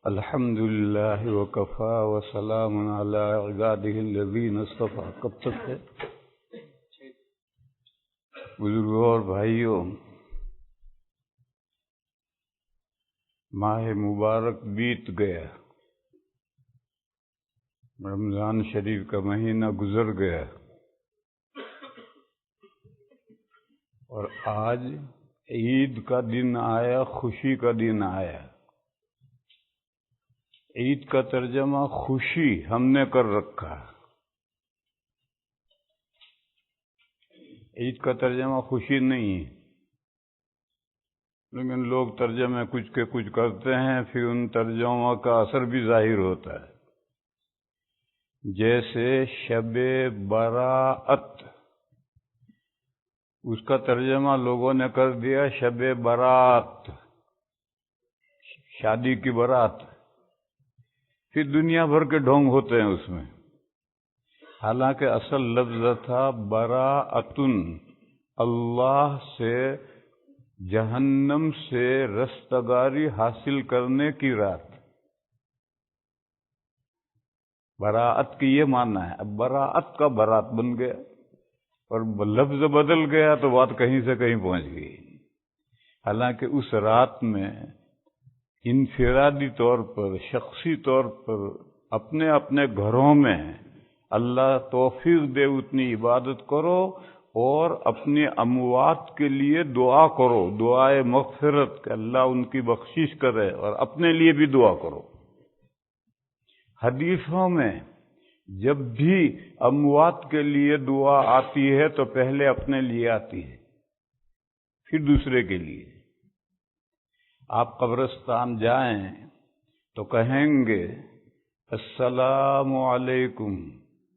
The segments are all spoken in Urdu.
الحمد للہ وکفا وسلام علی عبادہ الذین اصطفیٰ. کب تک ہے بزرگوں اور بھائیوں؟ ماہ مبارک بیت گیا، رمضان شریف کا مہینہ گزر گیا، اور آج عید کا دن آیا، خوشی کا دن آیا. عید کا ترجمہ خوشی ہم نے کر رکھا. عید کا ترجمہ خوشی نہیں ہے، لیکن لوگ ترجمے کچھ کے کچھ کرتے ہیں، پھر ان ترجموں کا اثر بھی ظاہر ہوتا ہے. جیسے شب برات، اس کا ترجمہ لوگوں نے کر دیا شب برات، شادی کی برات. پھر دنیا بھر کے ڈھونگ ہوتے ہیں اس میں، حالانکہ اصل لفظ تھا براءتن، اللہ سے جہنم سے رستگاری حاصل کرنے کی رات. براءت کی یہ معنی ہے. اب براءت کا برات بن گیا اور لفظ بدل گیا تو بات کہیں سے کہیں پہنچ گئی. حالانکہ اس رات میں انفرادی طور پر، شخصی طور پر اپنے اپنے گھروں میں اللہ توفیق دے اتنی عبادت کرو، اور اپنے اموات کے لیے دعا کرو، دعائے مغفرت کہ اللہ ان کی بخشش کرے، اور اپنے لیے بھی دعا کرو. حدیثوں میں جب بھی اموات کے لیے دعا آتی ہے تو پہلے اپنے لیے آتی ہے، پھر دوسرے کے لیے. آپ قبرستان جائیں تو کہیں گے السلام علیکم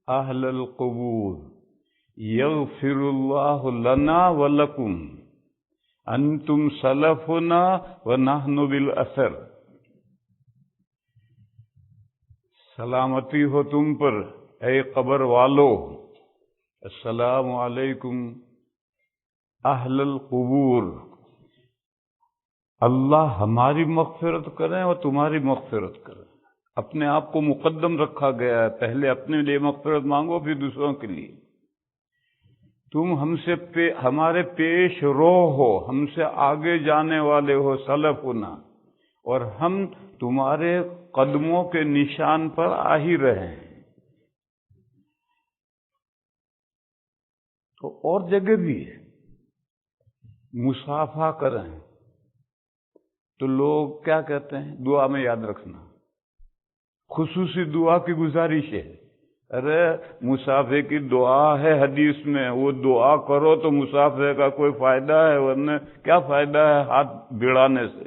اہل القبور یغفر اللہ لنا ولکم انتم سلفنا ونحن بالاثر. سلامتی ہو تم پر اے قبر والو، السلام علیکم اہل القبور. اللہ ہماری مغفرت کریں اور تمہاری مغفرت کریں. اپنے آپ کو مقدم رکھا گیا ہے، پہلے اپنے لیے مغفرت مانگو پھر دوسروں کے لیے. تم ہم سے ہمارے پیش رو ہو، ہم سے آگے جانے والے ہو، سلفنا، اور ہم تمہارے قدموں کے نشان پر آ ہی رہے ہیں. تو اور جگہ بھی ہے، مصافحہ کریں تو لوگ کیا کہتے ہیں؟ دعا میں یاد رکھنا، خصوصی دعا کی گزارش ہے. ارے مصافحے کی دعا ہے حدیث میں، وہ دعا کرو تو مصافحے کا کوئی فائدہ ہے، ورنہ کیا فائدہ ہے ہاتھ بڑھانے سے.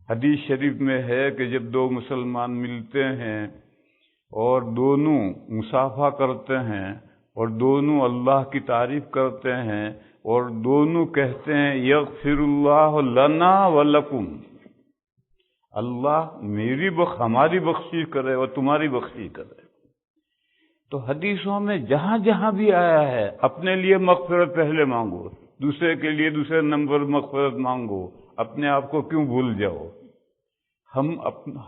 حدیث شریف میں ہے کہ جب دو مسلمان ملتے ہیں اور دونوں مصافحہ کرتے ہیں اور دونوں اللہ کی تعریف کرتے ہیں اور دونوں کہتے ہیں یغفر اللہ لنا ولکم، اللہ ہماری بخشش کرے اور تمہاری بخشش کرے. تو حدیثوں میں جہاں جہاں بھی آیا ہے اپنے لیے مغفرت پہلے مانگو، دوسرے کے لیے دوسرے نمبر مغفرت مانگو. اپنے آپ کو کیوں بھول جاؤ؟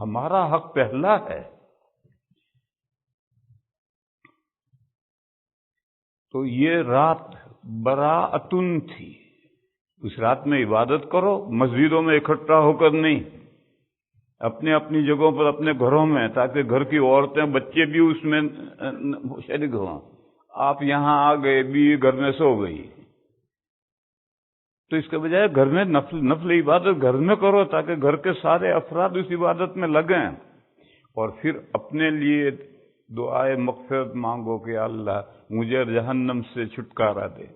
ہمارا حق پہلا ہے. تو یہ رات براءتن تھی. اس رات میں عبادت کرو، مسجدوں میں اکٹھا ہو کر نہیں، اپنے اپنی جگہوں پر اپنے گھروں میں، تاکہ گھر کی عورتیں بچے بھی اس میں شریک ہوں. آپ یہاں آ گئے بھی گھر میں سو گئی، تو اس کے بجائے گھر میں نفل عبادت گھر میں کرو، تاکہ گھر کے سارے افراد اس عبادت میں لگیں. اور پھر اپنے لیے دعائے مغفرت مانگو کہ اللہ مجھے جہنم سے چھٹکارا دے.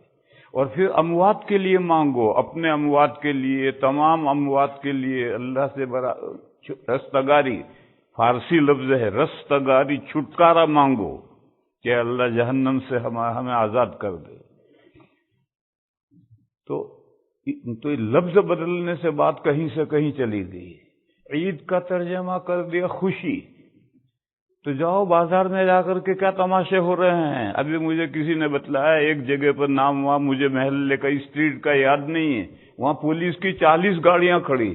اور پھر اموات کے لیے مانگو، اپنے اموات کے لیے، تمام اموات کے لیے اللہ سے رستگاری، فارسی لفظ ہے رستگاری، چھٹکارا مانگو کہ اللہ جہنم سے ہمیں آزاد کر دے. تو لفظ بدلنے سے بات کہیں سے کہیں چلی گئی. عید کا ترجمہ کر دیا خوشی. تو جاؤ بازار میں جا کر کے کیا تماشے ہو رہے ہیں. ابھی مجھے کسی نے بتلایا ایک جگہ پر، نام وہاں مجھے محلے کا اسٹریٹ کا یاد نہیں ہے، وہاں پولیس کی 40 گاڑیاں کھڑی،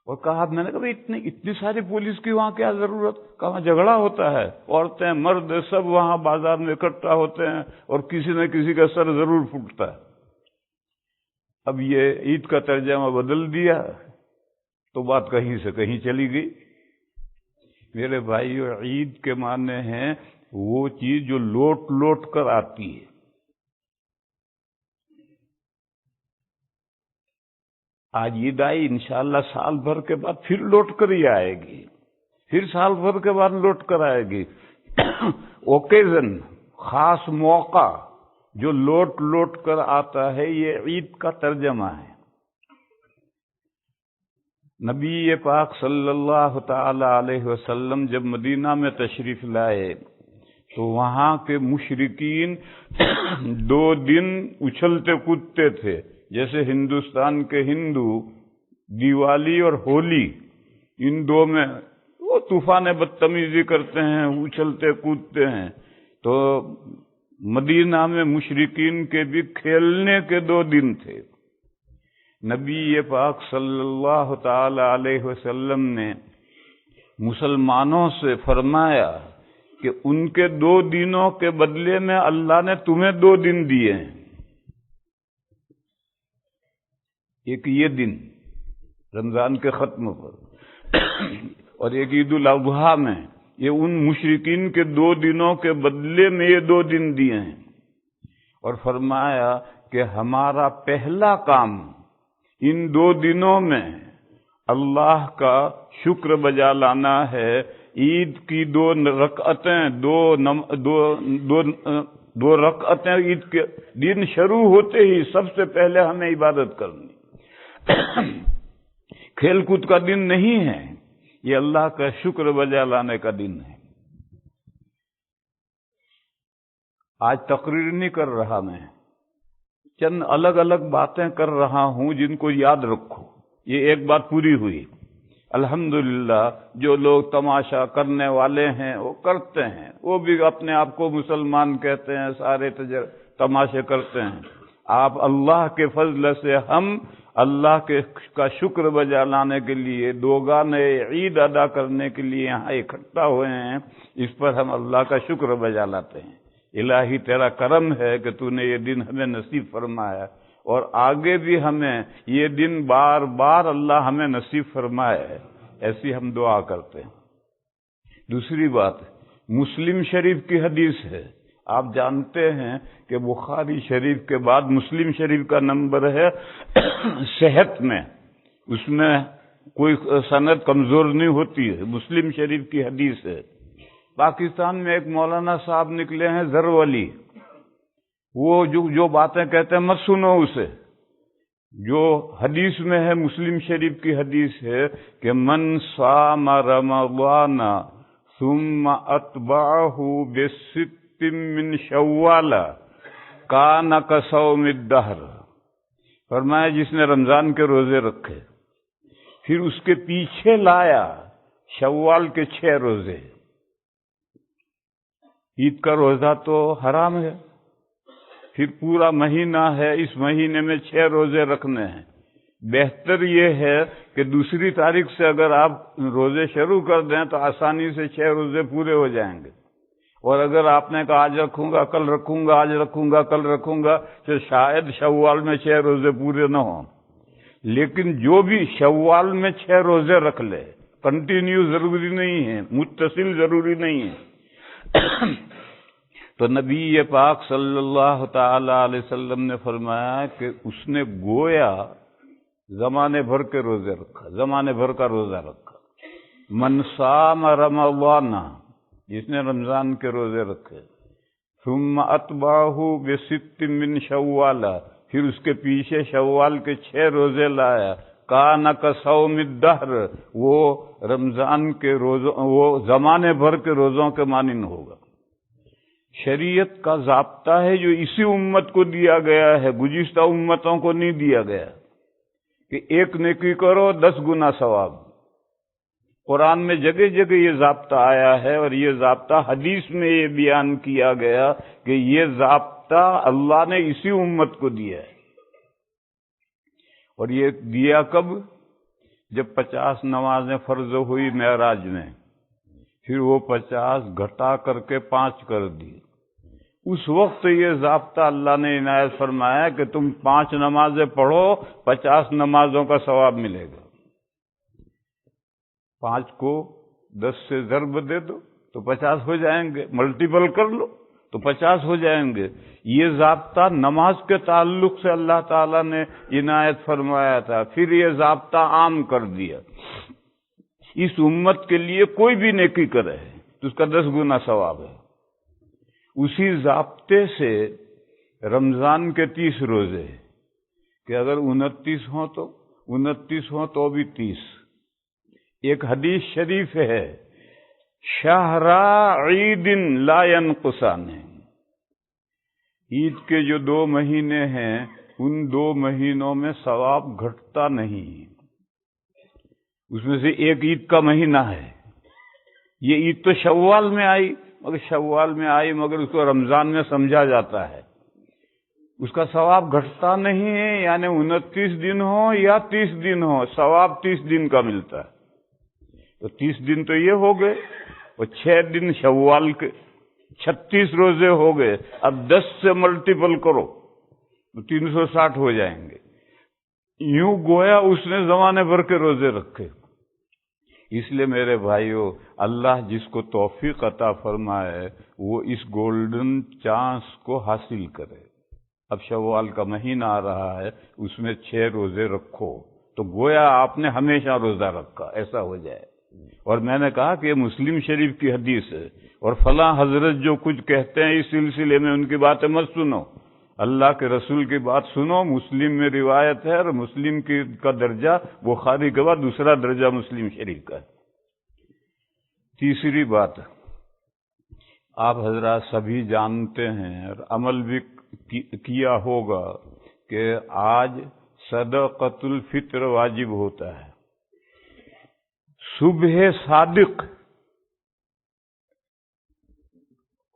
اور کہا میں نے کہا اتنی ساری پولیس کی وہاں کیا ضرورت؟ کہاں جھگڑا ہوتا ہے، عورتیں مرد سب وہاں بازار میں اکٹھا ہوتے ہیں اور کسی نہ کسی کا سر ضرور پھوٹتا ہے۔ اب یہ عید کا ترجمہ بدل دیا تو بات کہیں سے کہیں چلی گئی۔ میرے بھائیو، عید کے معنی ہیں وہ چیز جو لوٹ لوٹ کر آتی ہے۔ آج عید آئی، انشاءاللہ سال بھر کے بعد پھر لوٹ کر ہی آئے گی، پھر سال بھر کے بعد لوٹ کر آئے گی۔ اوکیزن، خاص موقع جو لوٹ لوٹ کر آتا ہے، یہ عید کا ترجمہ ہے۔ نبی پاک صلی اللہ تعالی علیہ وسلم جب مدینہ میں تشریف لائے تو وہاں کے مشرکین 2 دن اچھلتے کودتے تھے، جیسے ہندوستان کے ہندو دیوالی اور ہولی، ان دو میں وہ طوفان بدتمیزی کرتے ہیں، اچھلتے کودتے ہیں۔ تو مدینہ میں مشرکین کے بھی کھیلنے کے 2 دن تھے۔ نبی پاک صلی اللہ تعالی علیہ وسلم نے مسلمانوں سے فرمایا کہ ان کے 2 دنوں کے بدلے میں اللہ نے تمہیں 2 دن دیے ہیں۔ ایک یہ دن رمضان کے ختم پر اور ایک عید الاضحیٰ میں، یہ ان مشرکین کے 2 دنوں کے بدلے میں یہ 2 دن دیے ہیں۔ اور فرمایا کہ ہمارا پہلا کام ان 2 دنوں میں اللہ کا شکر بجا لانا ہے۔ عید کی 2 رکعتیں، 2 رکعتیں عید کے دن شروع ہوتے ہی سب سے پہلے ہمیں عبادت کرنی۔ کھیل کود کا دن نہیں ہے، یہ اللہ کا شکر بجا لانے کا دن ہے۔ آج تقریر نہیں کر رہا میں، چند الگ الگ باتیں کر رہا ہوں جن کو یاد رکھو۔ یہ ایک بات پوری ہوئی، الحمدللہ جو لوگ تماشا کرنے والے ہیں وہ کرتے ہیں، وہ بھی اپنے آپ کو مسلمان کہتے ہیں، سارے تماشے کرتے ہیں۔ آپ اللہ کے فضل سے ہم اللہ کا شکر بجا لانے کے لیے، 2 گانے عید ادا کرنے کے لیے یہاں اکٹھا ہوئے ہیں، اس پر ہم اللہ کا شکر بجا لاتے ہیں۔ الہی تیرا کرم ہے کہ تو نے یہ دن ہمیں نصیب فرمایا، اور آگے بھی ہمیں یہ دن بار بار اللہ ہمیں نصیب فرمائے، ایسی ہم دعا کرتے ہیں۔ دوسری بات، مسلم شریف کی حدیث ہے۔ آپ جانتے ہیں کہ بخاری شریف کے بعد مسلم شریف کا نمبر ہے صحت میں، اس میں کوئی سند کمزور نہیں ہوتی ہے، مسلم شریف کی حدیث ہے۔ پاکستان میں ایک مولانا صاحب نکلے ہیں زرولی، وہ جو باتیں کہتے ہیں مت سنو اسے۔ جو حدیث میں ہے، مسلم شریف کی حدیث ہے کہ من صام رمضان ثم اتبعہ بست من شوال کان کصوم الدہر، فرمایا جس نے رمضان کے روزے رکھے پھر اس کے پیچھے لایا شوال کے 6 روزے۔ عید کا روزہ تو حرام ہے، پھر پورا مہینہ ہے، اس مہینے میں 6 روزے رکھنے ہیں۔ بہتر یہ ہے کہ دوسری تاریخ سے اگر آپ روزے شروع کر دیں تو آسانی سے 6 روزے پورے ہو جائیں گے، اور اگر آپ نے کہا آج رکھوں گا، کل رکھوں گا، آج رکھوں گا، کل رکھوں گا، تو شاید شوال میں 6 روزے پورے نہ ہوں۔ لیکن جو بھی شوال میں 6 روزے رکھ لے، کنٹینیو ضروری نہیں ہے، متصل ضروری نہیں ہے۔ تو نبی پاک صلی اللہ تعالی علیہ وسلم نے فرمایا کہ اس نے گویا زمانے بھر کے روزے رکھا، زمانے بھر کا روزہ رکھا۔ من صام رمضان، جس نے رمضان کے روزے رکھے، ثم اتبعہ بست من شوال، پھر اس کے پیچھے شوال کے 6 روزے لایا، کان کصوم الدہر، وہ رمضان کے روزوں، وہ زمانے بھر کے روزوں کے مانند ہوگا۔ شریعت کا ضابطہ ہے جو اسی امت کو دیا گیا ہے، گزشتہ امتوں کو نہیں دیا گیا، کہ 1 نیکی کرو 10 گنا ثواب۔ قرآن میں جگہ جگہ یہ ضابطہ آیا ہے، اور یہ ضابطہ حدیث میں یہ بیان کیا گیا کہ یہ ضابطہ اللہ نے اسی امت کو دیا ہے۔ اور یہ دیا کب؟ جب 50 نمازیں فرض ہوئی معراج میں، پھر وہ 50 گھٹا کر کے 5 کر دی، اس وقت یہ ضابطہ اللہ نے عنایت فرمایا کہ تم 5 نمازیں پڑھو، 50 نمازوں کا ثواب ملے گا۔ 5 کو 10 سے ضرب دے دو تو 50 ہو جائیں گے، ملٹیپل کر لو تو 50 ہو جائیں گے۔ یہ ضابطہ نماز کے تعلق سے اللہ تعالیٰ نے عنایت فرمایا تھا، پھر یہ ضابطہ عام کر دیا، اس امت کے لیے کوئی بھی نیکی کرے تو اس کا 10 گنا ثواب ہے۔ اسی ضابطے سے رمضان کے 30 روزے کہ اگر 29 ہوں تو بھی 30۔ ایک حدیث شریف ہے، شہرا عید لا ينقصان، عید کے جو 2 مہینے ہیں ان 2 مہینوں میں ثواب گھٹتا نہیں۔ اس میں سے ایک عید کا مہینہ ہے، یہ عید تو شوال میں آئی مگر اس کو رمضان میں سمجھا جاتا ہے، اس کا ثواب گھٹتا نہیں ہے، یعنی 29 دن ہو یا 30 دن ہو، ثواب 30 دن کا ملتا ہے۔ تو 30 دن تو یہ ہو گئے، اور 6 دن شوال کے 36 روزے ہو گئے، اب 10 سے ملٹیپل کرو تو 360 ہو جائیں گے۔ یوں گویا اس نے زمانے بھر کے روزے رکھے۔ اس لیے میرے بھائیو، اللہ جس کو توفیق عطا فرمائے وہ اس گولڈن چانس کو حاصل کرے۔ اب شوال کا مہینہ آ رہا ہے، اس میں 6 روزے رکھو تو گویا آپ نے ہمیشہ روزہ رکھا، ایسا ہو جائے۔ اور میں نے کہا کہ یہ مسلم شریف کی حدیث ہے، اور فلاں حضرت جو کچھ کہتے ہیں اس سلسلے میں ان کی باتیں مت سنو، اللہ کے رسول کی بات سنو۔ مسلم میں روایت ہے، اور مسلم کا درجہ بخاری کے بعد دوسرا درجہ مسلم شریف کا ہے۔ تیسری بات، آپ حضرات سبھی جانتے ہیں اور عمل بھی کیا ہوگا کہ آج صدقۃ الفطر واجب ہوتا ہے۔ صبح صادق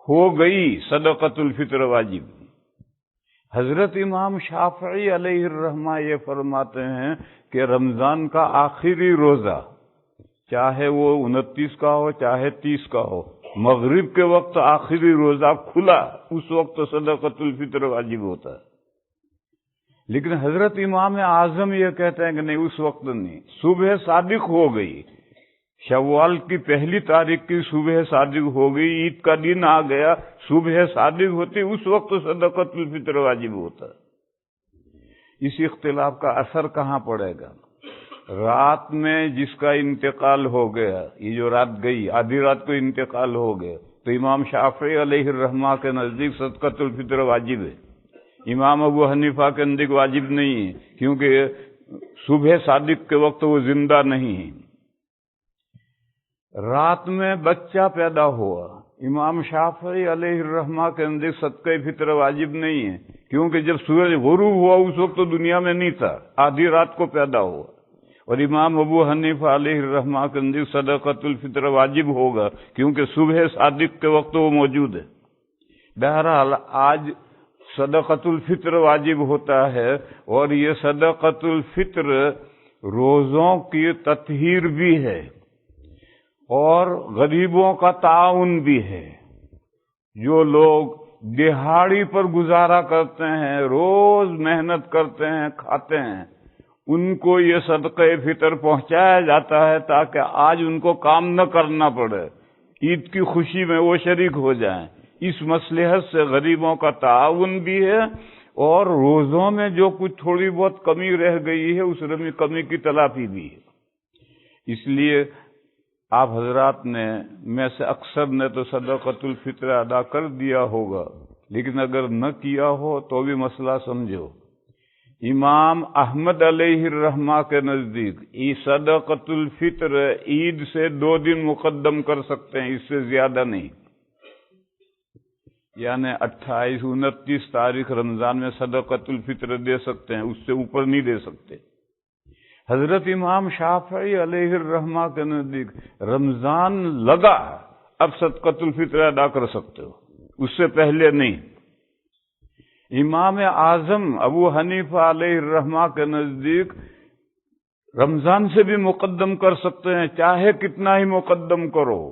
ہو گئی صدقۃ الفطر واجب۔ حضرت امام شافعی علیہ الرحمہ یہ فرماتے ہیں کہ رمضان کا آخری روزہ، چاہے وہ 29 کا ہو چاہے 30 کا ہو، مغرب کے وقت آخری روزہ کھلا، اس وقت صدقۃ الفطر واجب ہوتا ہے۔ لیکن حضرت امام اعظم یہ کہتے ہیں کہ نہیں، اس وقت نہیں، صبح صادق ہو گئی، شوال کی 1 تاریخ کی صبح صادق ہو گئی، عید کا دن آ گیا، صبح صادق ہوتی، اس وقت صدقۃ الفطر واجب ہوتا ہے۔ اس اختلاف کا اثر کہاں پڑے گا؟ رات میں جس کا انتقال ہو گیا، یہ جو رات گئی، آدھی رات کو انتقال ہو گیا، تو امام شافعی علیہ الرحمہ کے نزدیک صدقۃ الفطر واجب ہے۔ امام ابو حنیفہ کے نزدیک واجب نہیں ہے، کیونکہ صبح صادق کے وقت وہ زندہ نہیں ہے۔ رات میں بچہ پیدا ہوا، امام شافعی علیہ الرحمہ کے نزدیک صدقہ فطر واجب نہیں ہے، کیونکہ جب سورج غروب ہوا اس وقت تو دنیا میں نہیں تھا، آدھی رات کو پیدا ہوا۔ اور امام ابو حنیفہ علیہ الرحمہ کے نزدیک صدقۃ الفطر واجب ہوگا، کیونکہ صبح صادق کے وقت وہ موجود ہے۔ بہرحال آج صدقۃ الفطر واجب ہوتا ہے، اور یہ صدقۃ الفطر روزوں کی تطہیر بھی ہے اور غریبوں کا تعاون بھی ہے۔ جو لوگ دہاڑی پر گزارا کرتے ہیں، روز محنت کرتے ہیں، کھاتے ہیں، ان کو یہ صدقہ فطر پہنچایا جاتا ہے تاکہ آج ان کو کام نہ کرنا پڑے، عید کی خوشی میں وہ شریک ہو جائیں۔ اس مصلحت سے غریبوں کا تعاون بھی ہے، اور روزوں میں جو کچھ تھوڑی بہت کمی رہ گئی ہے اس کمی کی تلافی بھی ہے۔ اس لیے آپ حضرات نے میں سے اکثر نے تو صدقۃ الفطر ادا کر دیا ہوگا، لیکن اگر نہ کیا ہو تو بھی مسئلہ سمجھو۔ امام احمد علیہ الرحمہ کے نزدیک صدقۃ الفطر عید سے 2 دن مقدم کر سکتے ہیں، اس سے زیادہ نہیں۔ یعنی 28 29 تاریخ رمضان میں صدقۃ الفطر دے سکتے ہیں، اس سے اوپر نہیں دے سکتے۔ حضرت امام شافعی علیہ الرحمہ کے نزدیک رمضان لگا اب صدقۃ الفطر ادا کر سکتے ہو، اس سے پہلے نہیں۔ امام اعظم ابو حنیفہ علیہ الرحمہ کے نزدیک رمضان سے بھی مقدم کر سکتے ہیں، چاہے کتنا ہی مقدم کرو،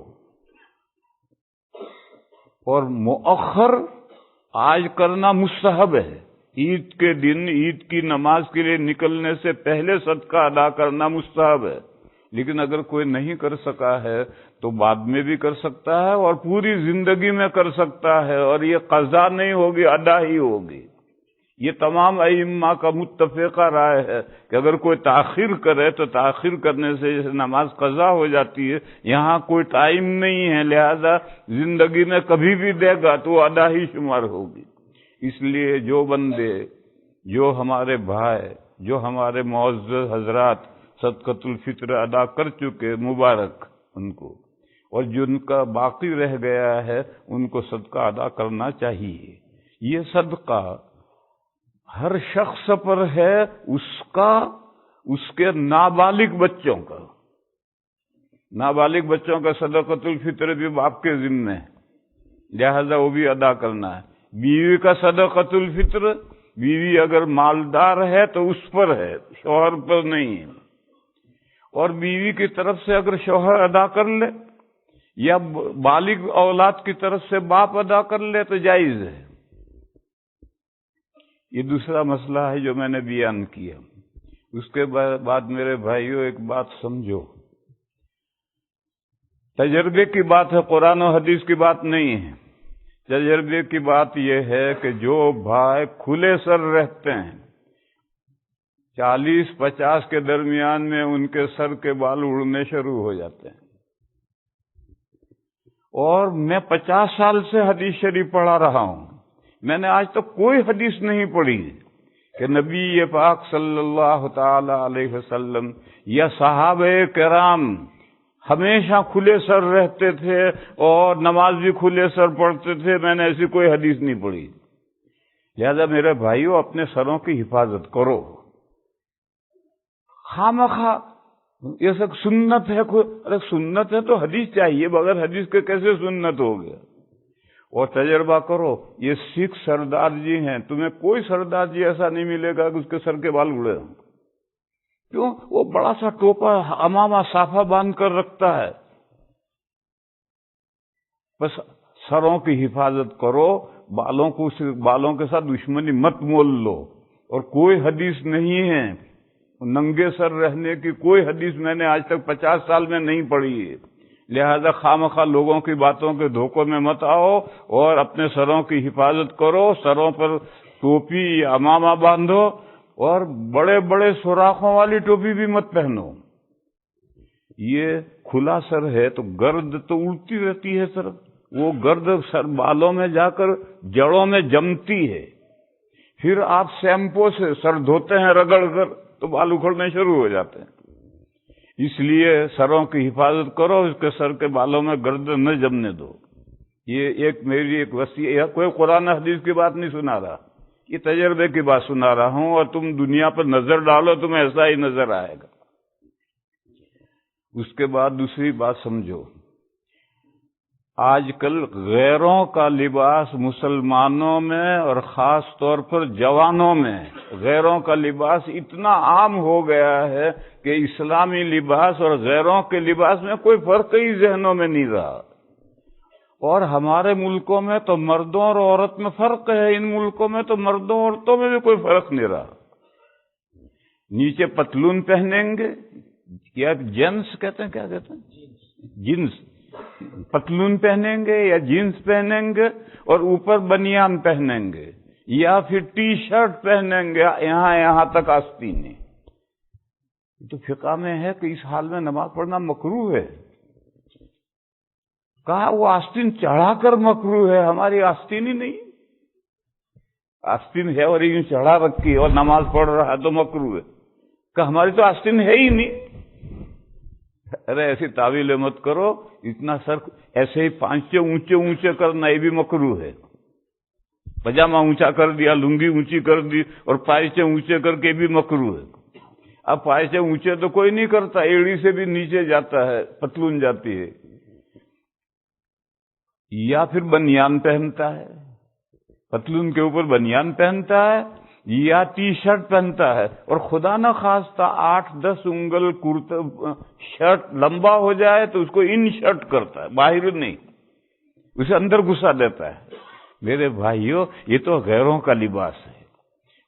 اور مؤخر آج کرنا مستحب ہے۔ عید کے دن عید کی نماز کے لیے نکلنے سے پہلے صدقہ ادا کرنا مستحب ہے، لیکن اگر کوئی نہیں کر سکا ہے تو بعد میں بھی کر سکتا ہے اور پوری زندگی میں کر سکتا ہے، اور یہ قضا نہیں ہوگی، ادا ہی ہوگی۔ یہ تمام ائمہ کا متفقہ رائے ہے کہ اگر کوئی تاخیر کرے تو تاخیر کرنے سے جیسے نماز قضا ہو جاتی ہے، یہاں کوئی ٹائم نہیں ہے، لہذا زندگی میں کبھی بھی دے گا تو وہ ادا ہی شمار ہوگی۔ اس لیے جو بندے، جو ہمارے بھائی، جو ہمارے معزز حضرات صدقۃ الفطر ادا کر چکے، مبارک ان کو، اور جن کا باقی رہ گیا ہے ان کو صدقہ ادا کرنا چاہیے۔ یہ صدقہ ہر شخص پر ہے، اس کے نابالغ بچوں کا، نابالغ بچوں کا صدقۃ الفطر بھی باپ کے ذمہ ہے، لہذا وہ بھی ادا کرنا ہے۔ بیوی کا صدقۃ الفطر، بیوی اگر مالدار ہے تو اس پر ہے، شوہر پر نہیں ہے، اور بیوی کی طرف سے اگر شوہر ادا کر لے یا بالغ اولاد کی طرف سے باپ ادا کر لے تو جائز ہے۔ یہ دوسرا مسئلہ ہے جو میں نے بیان کیا۔ اس کے بعد میرے بھائیوں ایک بات سمجھو، تجربے کی بات ہے، قرآن و حدیث کی بات نہیں ہے۔ تجربے کی بات یہ ہے کہ جو بھائی کھلے سر رہتے ہیں، 40-50 کے درمیان میں ان کے سر کے بال اڑنے شروع ہو جاتے ہیں، اور میں 50 سال سے حدیث شریف پڑھا رہا ہوں، میں نے آج تک کوئی حدیث نہیں پڑھی کہ نبی پاک صلی اللہ تعالی علیہ وسلم یا صحابہ کرام ہمیشہ کھلے سر رہتے تھے اور نماز بھی کھلے سر پڑھتے تھے، میں نے ایسی کوئی حدیث نہیں پڑھی۔ لہذا میرے بھائیوں، اپنے سروں کی حفاظت کرو۔ خواہ یہ سب سنت ہے، ارے سنت ہے تو حدیث چاہیے، بغیر حدیث کے کیسے سنت ہو گیا؟ اور تجربہ کرو، یہ سکھ سردار جی ہیں، تمہیں کوئی سردار جی ایسا نہیں ملے گا کہ اس کے سر کے بال اڑے ہوں۔ کیوں؟ وہ بڑا سا ٹوپا امامہ صافہ باندھ کر رکھتا ہے۔ بس سروں کی حفاظت کرو، بالوں کے ساتھ دشمنی مت مول لو، اور کوئی حدیث نہیں ہے ننگے سر رہنے کی، کوئی حدیث میں نے آج تک 50 سال میں نہیں پڑھی ہے۔ لہذا خواہ لوگوں کی باتوں کے دھوکوں میں مت آؤ اور اپنے سروں کی حفاظت کرو، سروں پر ٹوپی یا امامہ باندھو، اور بڑے بڑے سوراخوں والی ٹوپی بھی مت پہنو۔ یہ کھلا سر ہے تو گرد تو اڑتی رہتی ہے سر، وہ گرد سر بالوں میں جا کر جڑوں میں جمتی ہے، پھر آپ شیمپو سے سر دھوتے ہیں رگڑ کر تو بال اکھڑنے شروع ہو جاتے ہیں۔ اس لیے سروں کی حفاظت کرو، اس کے سر کے بالوں میں گرد نہ جمنے دو۔ یہ میری ایک وصیت ہے، کوئی قرآن حدیث کی بات نہیں سنا رہا، یہ تجربے کی بات سنا رہا ہوں، اور تم دنیا پر نظر ڈالو تمہیں ایسا ہی نظر آئے گا۔ اس کے بعد دوسری بات سمجھو، آج کل غیروں کا لباس مسلمانوں میں اور خاص طور پر جوانوں میں غیروں کا لباس اتنا عام ہو گیا ہے کہ اسلامی لباس اور غیروں کے لباس میں کوئی فرق ہی ذہنوں میں نہیں رہا، اور ہمارے ملکوں میں تو مردوں اور عورت میں فرق ہے، ان ملکوں میں تو مردوں اور عورتوں میں بھی کوئی فرق نہیں رہا۔ نیچے پتلون پہنیں گے، یا جینس کہتے ہیں، کیا کہتے ہیں، جینس، پتلون پہنیں گے یا جینس پہنیں گے، اور اوپر بنیان پہنیں گے، یا پھر ٹی شرٹ پہنیں گے یہاں تک آستینیں۔ تو فقہ میں ہے کہ اس حال میں نماز پڑھنا مکروہ ہے۔ کہا وہ آستین چڑھا کر مکروہ ہے، ہماری آستین ہی نہیں، آستین ہے اور یوں چڑھا رکھی اور نماز پڑھ رہا ہے تو مکروہ ہے، کہ ہماری تو آستین ہے ہی نہیں۔ ارے ایسی تعویل مت کرو، اتنا سر ایسے ہی پانچے اونچے کرنا یہ بھی مکروہ ہے، پاجامہ اونچا کر دیا، لنگی اونچی کر دی اور پائچے اونچے کر کے بھی مکروہ ہے۔ اب پائچے اونچے تو کوئی نہیں کرتا، ایڑی سے بھی نیچے جاتا ہے، پتلون جاتی ہے، یا پھر بنیان پہنتا ہے، پتلون کے اوپر بنیان پہنتا ہے، یا ٹی شرٹ پہنتا ہے اور خدا نہ خواستہ 8-10 انگل کرتا شرٹ لمبا ہو جائے تو اس کو ان شرٹ کرتا ہے، باہر نہیں، اسے اندر گھسا دیتا ہے۔ میرے بھائیوں، یہ تو غیروں کا لباس ہے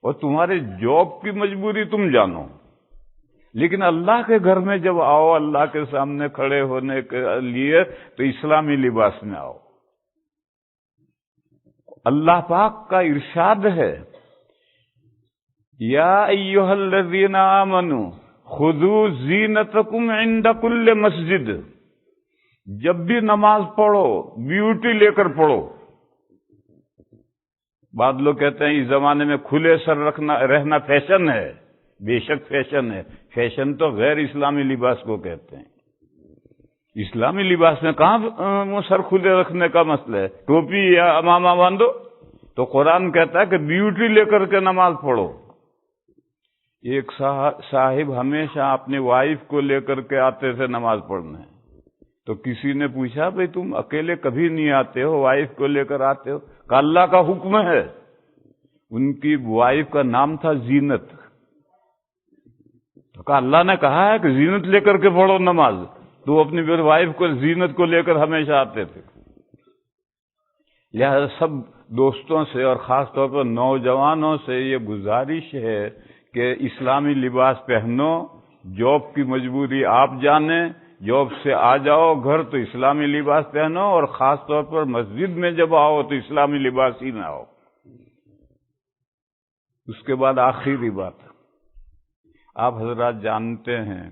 اور تمہارے جاب کی مجبوری تم جانو، لیکن اللہ کے گھر میں جب آؤ، اللہ کے سامنے کھڑے ہونے کے لیے، تو اسلامی لباس میں آؤ۔ اللہ پاک کا ارشاد ہے، یا ایھا الذین آمنوا خذوا زینتکم عند کل مسجد، جب بھی نماز پڑھو بیوٹی لے کر پڑھو۔ بعض لوگ کہتے ہیں اس زمانے میں کھلے سر رہنا فیشن ہے۔ بے شک فیشن ہے، فیشن تو غیر اسلامی لباس کو کہتے ہیں۔ اسلامی لباس میں کہاں سر کھلے رکھنے کا مسئلہ ہے؟ ٹوپی یا امامہ باندھو۔ تو قرآن کہتا ہے کہ بیوٹی لے کر کے نماز پڑھو۔ ایک صاحب ہمیشہ اپنی وائف کو لے کر کے آتے تھے نماز پڑھنے، تو کسی نے پوچھا بھئی تم اکیلے کبھی نہیں آتے ہو، وائف کو لے کر آتے ہو؟ کہ اللہ کا حکم ہے۔ ان کی وائف کا نام تھا زینت، تو کہا اللہ نے کہا ہے کہ زینت لے کر کے پڑھو نماز، تو اپنی وائف کو زینت کو لے کر ہمیشہ آتے تھے۔ لہذا سب دوستوں سے اور خاص طور پر نوجوانوں سے یہ گزارش ہے کہ اسلامی لباس پہنو۔ جاب کی مجبوری آپ جانیں، جاب سے آ جاؤ گھر تو اسلامی لباس پہنو، اور خاص طور پر مسجد میں جب آؤ تو اسلامی لباس ہی میں آؤ۔ اس کے بعد آخری بات، آپ حضرات جانتے ہیں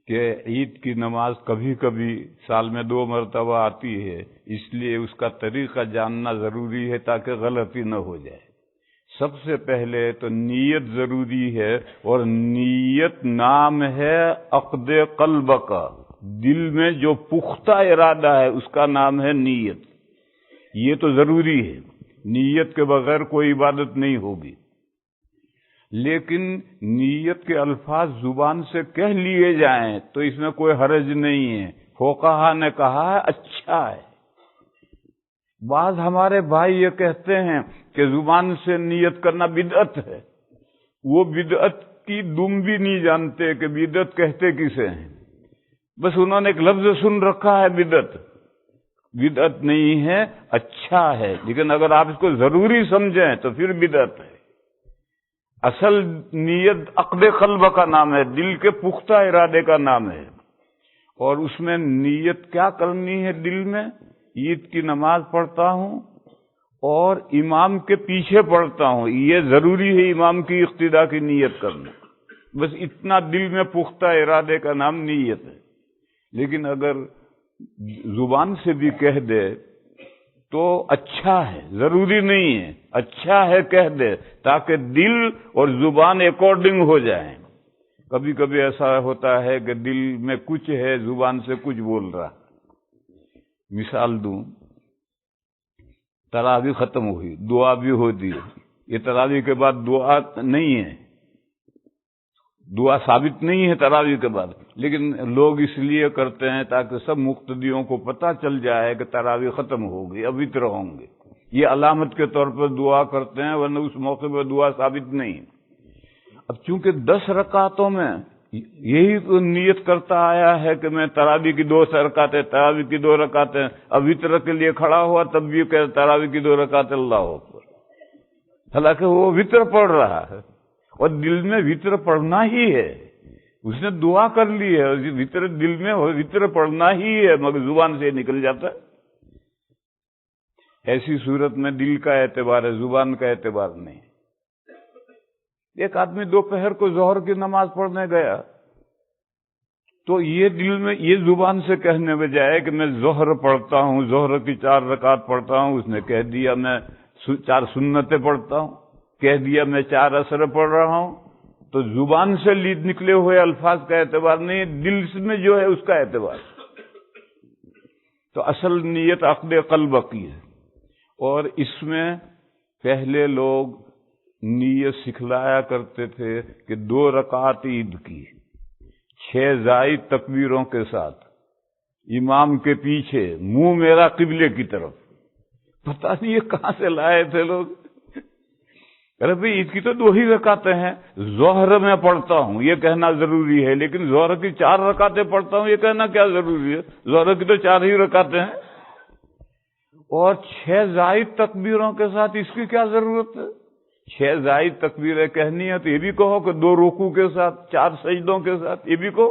کہ عید کی نماز کبھی کبھی سال میں 2 مرتبہ آتی ہے، اس لیے اس کا طریقہ جاننا ضروری ہے تاکہ غلطی نہ ہو جائے۔ سب سے پہلے تو نیت ضروری ہے، اور نیت نام ہے عقد قلب کا، دل میں جو پختہ ارادہ ہے اس کا نام ہے نیت۔ یہ تو ضروری ہے، نیت کے بغیر کوئی عبادت نہیں ہوگی۔ لیکن نیت کے الفاظ زبان سے کہہ لیے جائیں تو اس میں کوئی حرج نہیں ہے، فقہا نے کہا ہے اچھا ہے۔ بعض ہمارے بھائی یہ کہتے ہیں کہ زبان سے نیت کرنا بدعت ہے، وہ بدعت کی دم بھی نہیں جانتے کہ بدعت کہتے کسے ہیں، بس انہوں نے ایک لفظ سن رکھا ہے بدعت۔ بدعت نہیں ہے، اچھا ہے، لیکن اگر آپ اس کو ضروری سمجھیں تو پھر بدعت ہے۔ اصل نیت عقد قلب کا نام ہے، دل کے پختہ ارادے کا نام ہے، اور اس میں نیت کیا کرنی ہے؟ دل میں عید کی نماز پڑھتا ہوں اور امام کے پیچھے پڑھتا ہوں، یہ ضروری ہے امام کی اقتداء کی نیت کرنا، بس اتنا دل میں پختہ ارادے کا نام نیت ہے۔ لیکن اگر زبان سے بھی کہہ دے تو اچھا ہے، ضروری نہیں ہے، اچھا ہے کہہ دے تاکہ دل اور زبان اکارڈنگ ہو جائیں۔ کبھی کبھی ایسا ہوتا ہے کہ دل میں کچھ ہے، زبان سے کچھ بول رہا۔ مثال دوں، تراویح ختم ہوئی، دعا بھی ہوتی ہے، یہ تراویح کے بعد دعا نہیں ہے، دعا ثابت نہیں ہے تراویح کے بعد، لیکن لوگ اس لیے کرتے ہیں تاکہ سب مقتدیوں کو پتہ چل جائے کہ تراویح ختم ہوگی، اب وتر ہوں گے، یہ علامت کے طور پر دعا کرتے ہیں، ورنہ اس موقع پر دعا ثابت نہیں۔ اب چونکہ 10 رکعتوں میں یہی تو نیت کرتا آیا ہے کہ میں تراویح کی 2 رکعتیں، تراویح کی 2 رکعتیں، اب وتر کے لیے کھڑا ہوا تب بھی کہ تراویح کی 2 رکعتیں اللہ اکبر، حالانکہ وہ وتر پڑھ رہا ہے اور دل میں وتر پڑھنا ہی ہے، اس نے دعا کر لی ہے، وتر دل میں وتر پڑھنا ہی ہے، مگر زبان سے نکل جاتا ہے۔ ایسی صورت میں دل کا اعتبار ہے، زبان کا اعتبار نہیں۔ ایک آدمی دوپہر کو ظہر کی نماز پڑھنے گیا تو یہ دل میں یہ زبان سے کہنے بجائے کہ میں ظہر پڑھتا ہوں، ظہر کی 4 رکعت پڑھتا ہوں، اس نے کہہ دیا میں 4 سنتیں پڑھتا ہوں، کہہ دیا میں 4 عصر پڑھ رہا ہوں، تو زبان سے نکلے ہوئے الفاظ کا اعتبار نہیں، دل میں جو ہے اس کا اعتبار۔ تو اصل نیت عقد قلب کی ہے، اور اس میں پہلے لوگ نیت سکھلایا کرتے تھے کہ 2 رکعت عید کی 6 زائد تکبیروں کے ساتھ، امام کے پیچھے، منہ میرا قبلے کی طرف۔ پتہ نہیں یہ کہاں سے لائے تھے لوگ، ارے بھائی عید کی تو 2 ہی رکعتیں ہیں، ظہر میں پڑھتا ہوں یہ کہنا ضروری ہے، لیکن ظہر کی 4 رکعتیں پڑھتا ہوں یہ کہنا کیا ضروری ہے؟ ظہر کی تو 4 ہی رکعتیں ہیں، اور 6 زائد تکبیروں کے ساتھ اس کی کیا ضرورت ہے؟ 6 زائد تکبیریں کہنی ہے تو یہ بھی کہو کہ 2 رکوع کے ساتھ 4 سجدوں کے ساتھ یہ بھی کہو،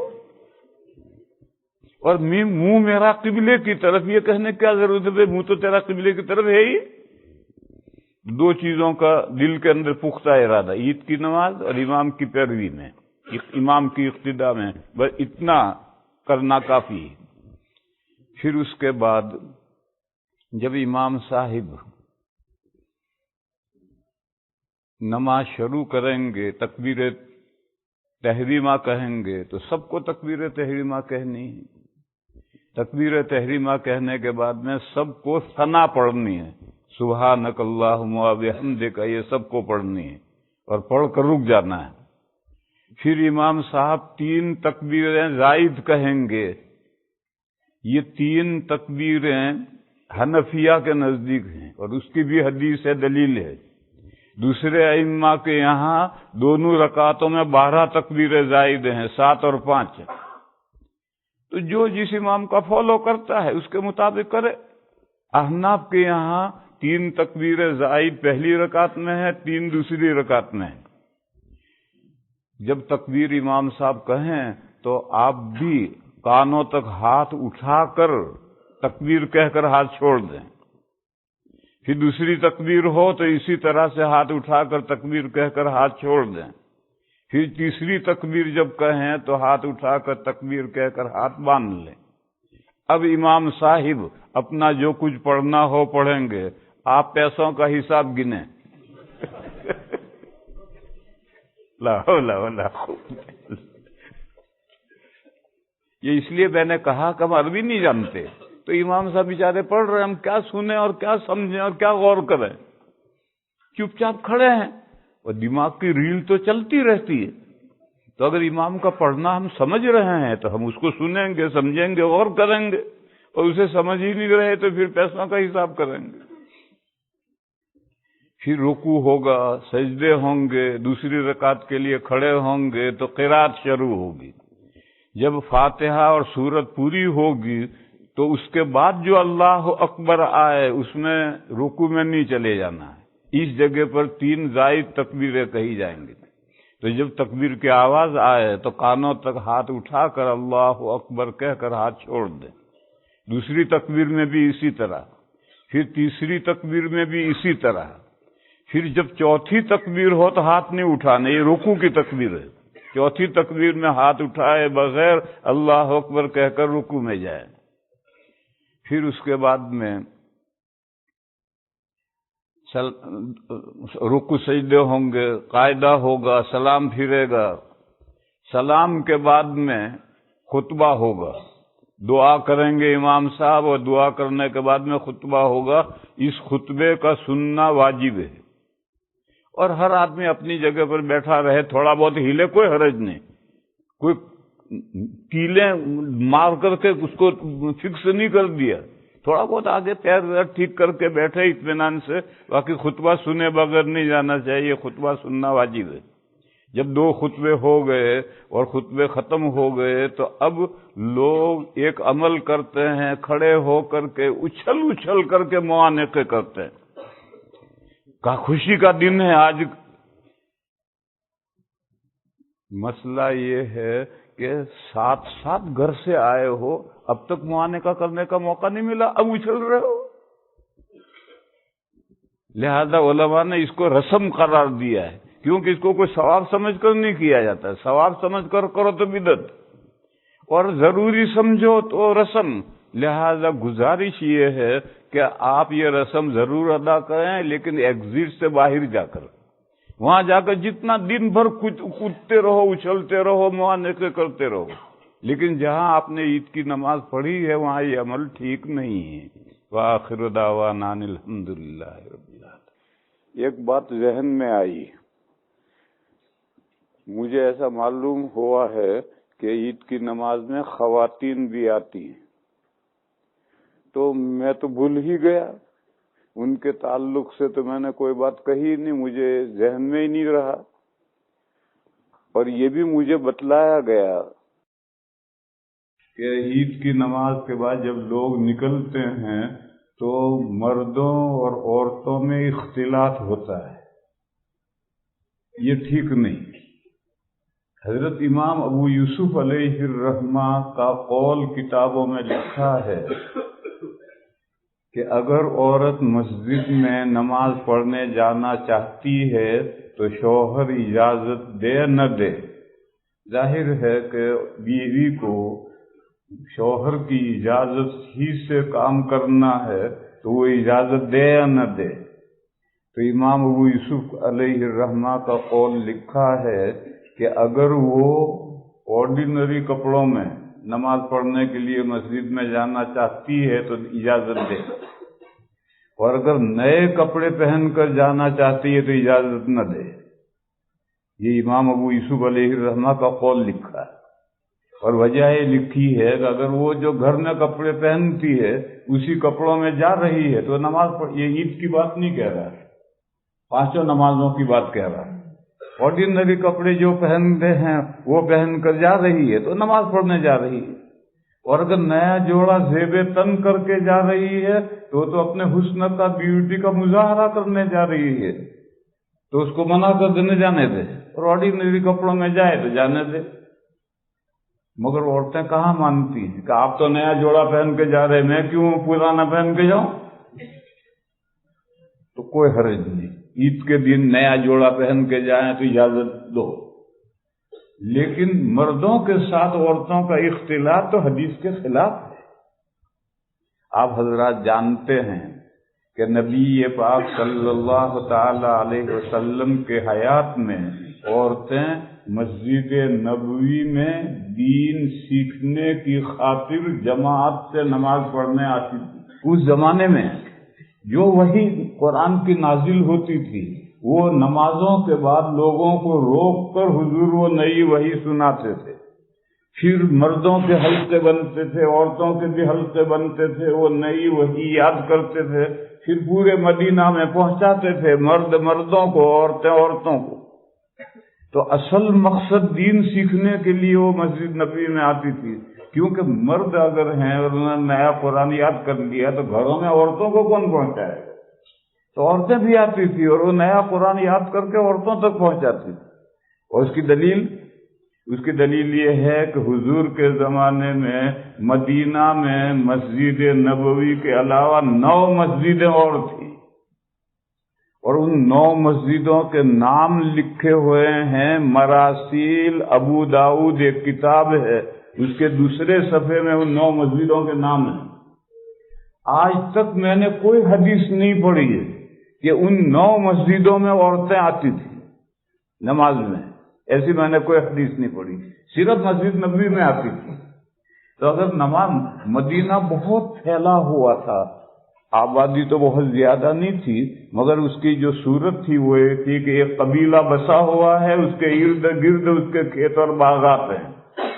اور منہ میرا قبلے کی طرف یہ کہنے کیا ضرورت ہے؟ منہ تو تیرا قبلے کی طرف ہے ہی۔ 2 چیزوں کا دل کے اندر پختہ ارادہ، عید کی نماز اور امام کی پیروی میں، امام کی اقتداء میں، بس اتنا کرنا کافی۔ پھر اس کے بعد جب امام صاحب نماز شروع کریں گے، تکبیر تحریمہ کہیں گے تو سب کو تکبیر تحریمہ کہنی ہے۔ تکبیر تحریمہ کہنے کے بعد میں سب کو ثنا پڑھنی ہے، سبحانک اللہم و بحمدک، یہ سب کو پڑھنی ہے اور پڑھ کر رک جانا ہے۔ پھر امام صاحب 3 تکبیریں زائد کہیں گے۔ یہ 3 تکبیریں حنفیہ کے نزدیک ہیں اور اس کی بھی حدیث ہے، دلیل ہے۔ دوسرے ائمہ کے یہاں دونوں رکعتوں میں 12 تکبیریں زائد ہیں، 7 اور 5۔ تو جو جس امام کا فالو کرتا ہے اس کے مطابق کرے۔ احناف کے یہاں 3 تکبیریں زائد پہلی رکعت میں ہے، 3 دوسری رکعت میں ہے۔ جب تکبیر امام صاحب کہیں تو آپ بھی کانوں تک ہاتھ اٹھا کر تکبیر کہہ کر ہاتھ چھوڑ دیں۔ پھر دوسری تکبیر ہو تو اسی طرح سے ہاتھ اٹھا کر تکبیر کہہ کر ہاتھ چھوڑ دیں۔ پھر تیسری تکبیر جب کہیں تو ہاتھ اٹھا کر تکبیر کہہ کر ہاتھ باندھ لیں۔ اب امام صاحب اپنا جو کچھ پڑھنا ہو پڑھیں گے، آپ پیسوں کا حساب گنیں۔ لا حول ولا قوت الا باللہ۔ یہ اس لیے میں نے کہا کہ ہم عربی نہیں جانتے، تو امام صاحب بیچارے پڑھ رہے ہیں، ہم کیا سنیں اور کیا سمجھیں اور کیا غور کریں؟ چپ چاپ کھڑے ہیں اور دماغ کی ریل تو چلتی رہتی ہے۔ تو اگر امام کا پڑھنا ہم سمجھ رہے ہیں تو ہم اس کو سنیں گے، سمجھیں گے، غور کریں گے، اور اسے سمجھ ہی نہیں رہے تو پھر پیسوں کا حساب کریں گے۔ پھر رکوع ہوگا، سجدے ہوں گے، دوسری رکعت کے لیے کھڑے ہوں گے تو قرات شروع ہوگی۔ جب فاتحہ اور سورت پوری ہوگی تو اس کے بعد جو اللہ اکبر آئے اس میں رکوع میں نہیں چلے جانا ہے، اس جگہ پر 3 زائد تکبیریں کہی جائیں گی۔ تو جب تکبیر کی آواز آئے تو کانوں تک ہاتھ اٹھا کر اللہ اکبر کہہ کر ہاتھ چھوڑ دیں۔ دوسری تکبیر میں بھی اسی طرح، پھر تیسری تکبیر میں بھی اسی طرح۔ پھر جب چوتھی تکبیر ہو تو ہاتھ نہیں اٹھانے، یہ رکوع کی تکبیر ہے۔ چوتھی تکبیر میں ہاتھ اٹھائے بغیر اللہ اکبر کہہ کر رکوع میں جائے۔ پھر اس کے بعد میں رکوع سجدے ہوں گے، قاعدہ ہوگا، سلام پھرے گا۔ سلام کے بعد میں خطبہ ہوگا، دعا کریں گے امام صاحب، اور دعا کرنے کے بعد میں خطبہ ہوگا۔ اس خطبے کا سننا واجب ہے، اور ہر آدمی اپنی جگہ پر بیٹھا رہے، تھوڑا بہت ہلے کوئی حرج نہیں، کوئی کیلیں مار کر کے اس کو فکس نہیں کر دیا، تھوڑا بہت آگے پیر ٹھیک کر کے بیٹھے اطمینان سے، باقی خطبہ سنے بغیر نہیں جانا چاہیے، خطبہ سننا واجب ہے۔ جب 2 خطبے ہو گئے اور خطبے ختم ہو گئے تو اب لوگ ایک عمل کرتے ہیں، کھڑے ہو کر کے اچھل اچھل کر کے معانقے کرتے ہیں۔ کا خوشی کا دن ہے آج۔ مسئلہ یہ ہے کہ 7 گھر سے آئے ہو، اب تک معانقہ کرنے کا موقع نہیں ملا، اب اچھل رہے ہو۔ لہذا علماء نے اس کو رسم قرار دیا ہے، کیونکہ اس کو کوئی ثواب سمجھ کر نہیں کیا جاتا، ثواب سمجھ کر کرو تو بدعت، اور ضروری سمجھو تو رسم۔ لہذا گزارش یہ ہے کہ آپ یہ رسم ضرور ادا کریں، لیکن ایگزٹ سے باہر جا کر، وہاں جا کر جتنا دن بھر کودتے رہو، اچھلتے رہو، معانقے کرتے رہو، لیکن جہاں آپ نے عید کی نماز پڑھی ہے وہاں یہ عمل ٹھیک نہیں ہے۔ وآخر دعوانا ان الحمدللہ رب العالمین۔ ایک بات ذہن میں آئی، مجھے ایسا معلوم ہوا ہے کہ عید کی نماز میں خواتین بھی آتی ہیں، تو میں تو بھول ہی گیا ان کے تعلق سے تو میں نے کوئی بات کہی نہیں، مجھے ذہن میں ہی نہیں رہا، اور یہ بھی مجھے بتلایا گیا کہ عید کی نماز کے بعد جب لوگ نکلتے ہیں تو مردوں اور عورتوں میں اختلاط ہوتا ہے، یہ ٹھیک نہیں۔ حضرت امام ابو یوسف علیہ الرحمہ کا قول کتابوں میں لکھا ہے کہ اگر عورت مسجد میں نماز پڑھنے جانا چاہتی ہے تو شوہر اجازت دے نہ دے، ظاہر ہے کہ بیوی کو شوہر کی اجازت ہی سے کام کرنا ہے تو وہ اجازت دے یا نہ دے۔ تو امام ابو یوسف علیہ الرحمہ کا قول لکھا ہے کہ اگر وہ آرڈینری کپڑوں میں نماز پڑھنے کے لیے مسجد میں جانا چاہتی ہے تو اجازت دے، اور اگر نئے کپڑے پہن کر جانا چاہتی ہے تو اجازت نہ دے۔ یہ امام ابو یوسف علیہ الرحمہ کا قول لکھا ہے، اور وجہ یہ لکھی ہے کہ اگر وہ جو گھر میں کپڑے پہنتی ہے اسی کپڑوں میں جا رہی ہے تو نماز پڑھ، یہ عید کی بات نہیں کہہ رہا، پانچوں نمازوں کی بات کہہ رہا ہے۔ آرڈینری کپڑے جو پہنتے ہیں وہ پہن کر جا رہی ہے تو نماز پڑھنے جا رہی ہے، اور اگر نیا جوڑا زیب تن کر کے جا رہی ہے تو اپنے حسن کا، بیوٹی کا مظاہرہ کرنے جا رہی ہے، تو اس کو منع کر دینے جانے دے، اور آرڈینری کپڑوں میں جائے تو جانے دے۔ مگر عورتیں کہاں مانتی ہیں کہ آپ تو نیا جوڑا پہن کے جا رہے، میں کیوں پرانا پہن کے جاؤں؟ تو کوئی حرج نہیں، عید کے دن نیا جوڑا پہن کے جائیں تو اجازت دو، لیکن مردوں کے ساتھ عورتوں کا اختلاط تو حدیث کے خلاف ہے۔ آپ حضرات جانتے ہیں کہ نبی پاک صلی اللہ تعالی علیہ وسلم کے حیات میں عورتیں مسجد نبوی میں دین سیکھنے کی خاطر جماعت سے نماز پڑھنے آتی تھی۔ اس زمانے میں جو وحی قرآن کی نازل ہوتی تھی وہ نمازوں کے بعد لوگوں کو روک کر حضور وہ نئی وحی سناتے تھے، پھر مردوں کے حلقے بنتے تھے، عورتوں کے بھی حلقے بنتے تھے، وہ نئی وحی یاد کرتے تھے، پھر پورے مدینہ میں پہنچاتے تھے، مرد مردوں کو، عورتیں عورتوں کو۔ تو اصل مقصد دین سیکھنے کے لیے وہ مسجد نبوی میں آتی تھی، کیونکہ مرد اگر ہیں اور انہوں نے نیا قرآن یاد کر لیا تو گھروں میں عورتوں کو کون پہنچائے گا؟ تو عورتیں بھی آتی تھی اور وہ نیا قرآن یاد کر کے عورتوں تک پہنچاتی تھی۔ اور اس کی دلیل یہ ہے کہ حضور کے زمانے میں مدینہ میں مسجد نبوی کے علاوہ 9 مسجدیں اور تھیں، اور ان 9 مسجدوں کے نام لکھے ہوئے ہیں۔ مراسیل ابو داؤد ایک کتاب ہے، اس کے دوسرے صفحے میں ان 9 مسجدوں کے نام ہیں۔ آج تک میں نے کوئی حدیث نہیں پڑھی ہے کہ ان 9 مسجدوں میں عورتیں آتی تھیں نماز میں، ایسی میں نے کوئی حدیث نہیں پڑھی، صرف مسجد نبوی میں آتی تھی۔ تو اگر نماز، مدینہ بہت پھیلا ہوا تھا، آبادی تو بہت زیادہ نہیں تھی، مگر اس کی جو صورت تھی وہ یہ تھی کہ ایک قبیلہ بسا ہوا ہے، اس کے ارد گرد اس کے کھیت اور باغات ہیں،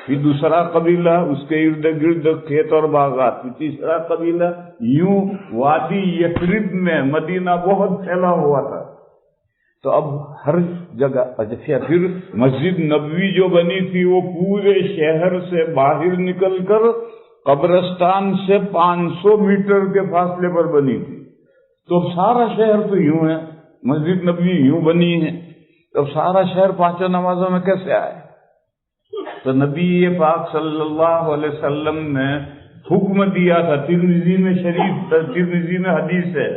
پھر دوسرا قبیلہ اس کے ارد گرد کھیت اور باغات، پھر تیسرا قبیلہ، یوں وادی یثرب میں مدینہ بہت پھیلا ہوا تھا۔ تو اب ہر جگہ، پھر مسجد نبوی جو بنی تھی وہ پورے شہر سے باہر نکل کر قبرستان سے 500 میٹر کے فاصلے پر بنی تھی۔ تو سارا شہر تو یوں ہے، مسجد نبوی یوں بنی ہے، تو سارا شہر 5 نمازوں میں کیسے آئے؟ تو نبی پاک صلی اللہ علیہ وسلم نے حکم دیا تھا، ترمذی میں حدیث ہے،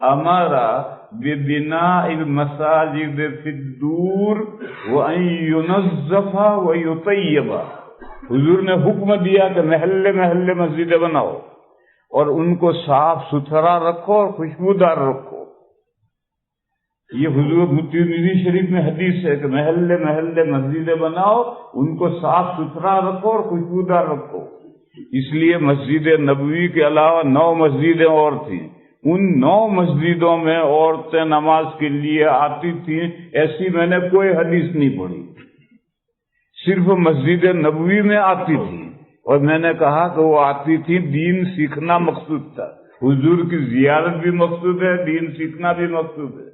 ہمارا ببناء المساجد فی الدور وان ينظف ويطیب، حضور نے حکم دیا کہ محلے محلے مسجدیں بناؤ اور ان کو صاف ستھرا رکھو اور خوشبودار رکھو۔ یہ حضور ترمذی شریف میں حدیث ہے کہ محلے محلے مسجدیں بناؤ، ان کو صاف ستھرا رکھو اور خوشبودار رکھو۔ اس لیے مسجد نبوی کے علاوہ 9 مسجدیں اور تھیں، ان 9 مسجدوں میں عورتیں نماز کے لیے آتی تھیں، ایسی میں نے کوئی حدیث نہیں پڑھی، صرف مسجد نبوی میں آتی تھی، اور میں نے کہا کہ وہ آتی تھی دین سیکھنا مقصود تھا، حضور کی زیارت بھی مقصود ہے، دین سیکھنا بھی مقصود ہے۔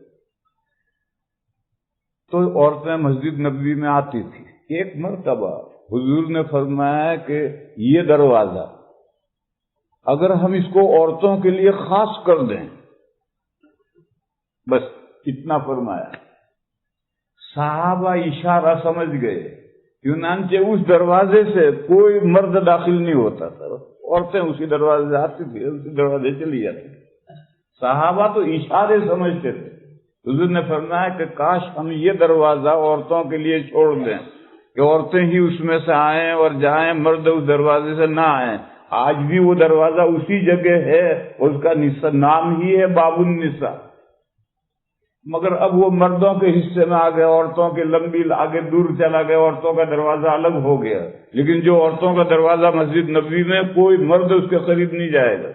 تو عورتیں مسجد نبوی میں آتی تھی۔ ایک مرتبہ حضور نے فرمایا کہ یہ دروازہ اگر ہم اس کو عورتوں کے لیے خاص کر دیں، بس اتنا فرمایا، صحابہ اشارہ سمجھ گئے، چنانچہ اس دروازے سے کوئی مرد داخل نہیں ہوتا تھا، عورتیں اسی دروازے سے آتی تھی، اسی دروازے چلی جاتی تھی۔ صحابہ تو اشارے سمجھتے تھے۔ حضور نے فرمایا کہ کاش ہم یہ دروازہ عورتوں کے لیے چھوڑ دیں کہ عورتیں ہی اس میں سے آئیں اور جائیں، مرد اس دروازے سے نہ آئیں۔ آج بھی وہ دروازہ اسی جگہ ہے، اس کا نام ہی ہے باب النساء، مگر اب وہ مردوں کے حصے میں آ گئے، عورتوں کے لمبی آگے دور چلا گیا، عورتوں کا دروازہ الگ ہو گیا۔ لیکن جو عورتوں کا دروازہ مسجد نبوی میں، کوئی مرد اس کے قریب نہیں جائے گا۔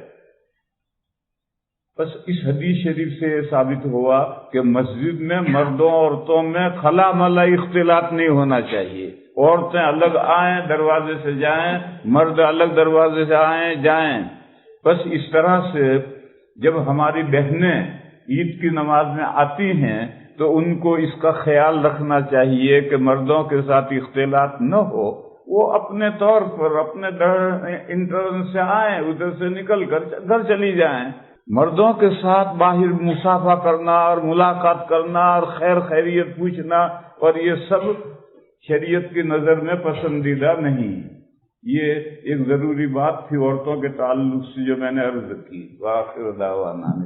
بس اس حدیث شریف سے یہ ثابت ہوا کہ مسجد میں مردوں عورتوں میں خلا ملا اختلاط نہیں ہونا چاہیے۔ عورتیں الگ آئیں دروازے سے جائیں، مرد الگ دروازے سے آئیں جائیں۔ بس اس طرح سے جب ہماری بہنیں عید کی نماز میں آتی ہیں تو ان کو اس کا خیال رکھنا چاہیے کہ مردوں کے ساتھ اختلاط نہ ہو، وہ اپنے طور پر اپنے انٹرن سے آئیں، ادھر سے نکل کر گھر چلی جائیں۔ مردوں کے ساتھ باہر مصافحہ کرنا اور ملاقات کرنا اور خیر خیریت پوچھنا اور یہ سب شریعت کی نظر میں پسندیدہ نہیں۔ یہ ایک ضروری بات تھی عورتوں کے تعلق سے جو میں نے عرض کی۔ وآخر دعوانا